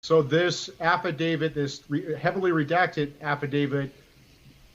So this affidavit, this heavily redacted affidavit,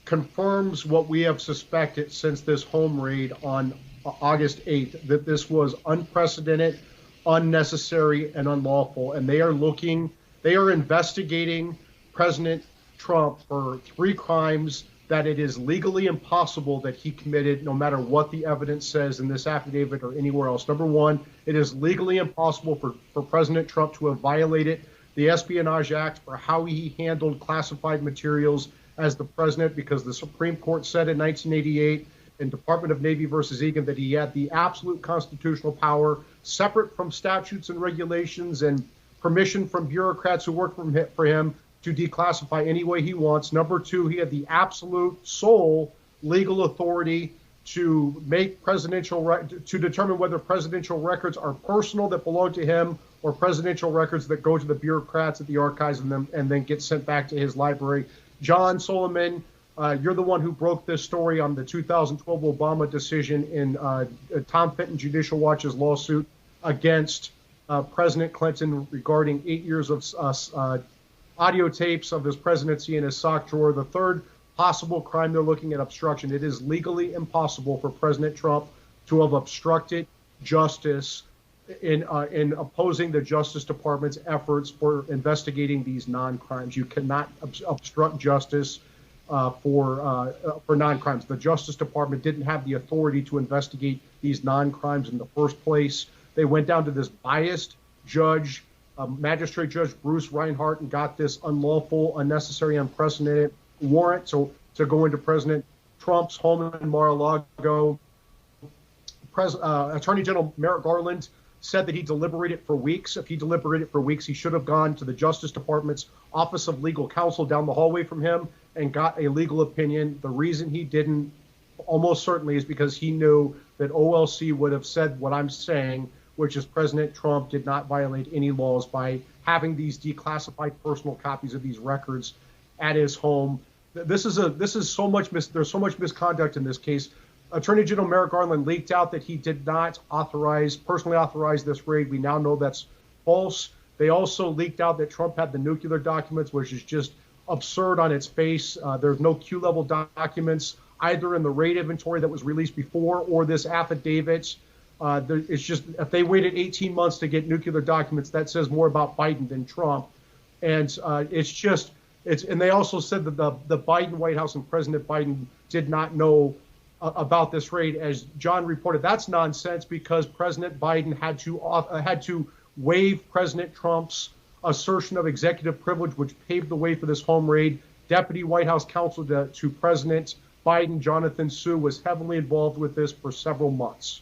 confirms what we have suspected since this home raid on August 8th, that this was unprecedented, unnecessary, and unlawful. And they are investigating President Trump for 3 crimes that it is legally impossible that he committed, no matter what the evidence says in this affidavit or anywhere else. Number one, it is legally impossible for President Trump to have violated the Espionage Act for how he handled classified materials as the president, because the Supreme Court said in 1988 in Department of Navy versus Egan that he had the absolute constitutional power, separate from statutes and regulations and permission from bureaucrats who work for him, to declassify any way he wants. Number two, he had the absolute sole legal authority to make to determine whether presidential records are personal that belong to him or presidential records that go to the bureaucrats at the archives and then get sent back to his library. John Solomon, you're the one who broke this story on the 2012 Obama decision in Tom Fitton Judicial Watch's lawsuit against President Clinton regarding 8 years of audio tapes of his presidency in his sock drawer. The third possible crime, they're looking at obstruction. It is legally impossible for President Trump to have obstructed justice in opposing the Justice Department's efforts for investigating these non-crimes. You cannot obstruct justice for non-crimes. The Justice Department didn't have the authority to investigate these non-crimes in the first place. They went down to this biased judge, Magistrate Judge Bruce Reinhart, and got this unlawful, unnecessary, unprecedented warrant to go into President Trump's home in Mar-a-Lago. Attorney General Merrick Garland said that he deliberated for weeks. If he deliberated for weeks, he should have gone to the Justice Department's Office of Legal Counsel down the hallway from him and got a legal opinion. The reason he didn't, almost certainly, is because he knew that OLC would have said what I'm saying, which is President Trump did not violate any laws by having these declassified personal copies of these records at his home. There's so much misconduct in this case. Attorney General Merrick Garland leaked out that he did not personally authorize this raid. We now know that's false. They also leaked out that Trump had the nuclear documents, which is just absurd on its face. There's no Q-level documents either in the raid inventory that was released before or this affidavit. It's just, if they waited 18 months to get nuclear documents, that says more about Biden than Trump. And and they also said that the Biden White House and President Biden did not know about this raid. As John reported, that's nonsense, because President Biden had to waive President Trump's assertion of executive privilege, which paved the way for this home raid. Deputy White House counsel to President Biden, Jonathan Sue, was heavily involved with this for several months.